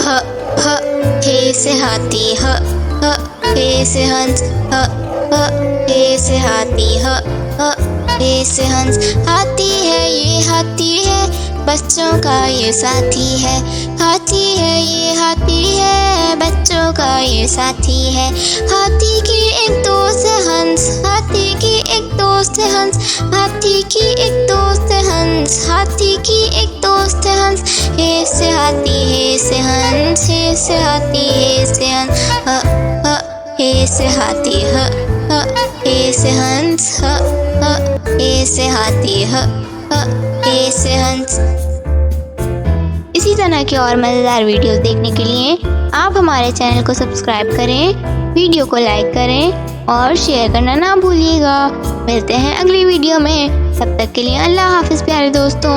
ह ह हे से हाथी, ह हे से हंस, ह हे से हाथी, ह हे से हंस। हाथी है ये हाथी है, बच्चों का ये साथी है। हाथी है ये हाथी है, बच्चों का ये साथी है। हाथी की एक दोस्त है हंस, हाथी की एक दोस्त है हंस, हाथी की एक दोस्त है हंस, हाथी की एक दोस्त है हंस। हे से हाथी, हे से हंस, हे से हाथी, हे से हंस, हे से हाथी, हे से हंस, हे से हाथी, हे से हंस। इसी तरह के और मज़ेदार वीडियोस देखने के लिए आप हमारे चैनल को सब्सक्राइब करें, वीडियो को लाइक करें और शेयर करना ना भूलिएगा। मिलते हैं अगली वीडियो में, तब तक के लिए अल्लाह हाफ़िज़ प्यारे दोस्तों।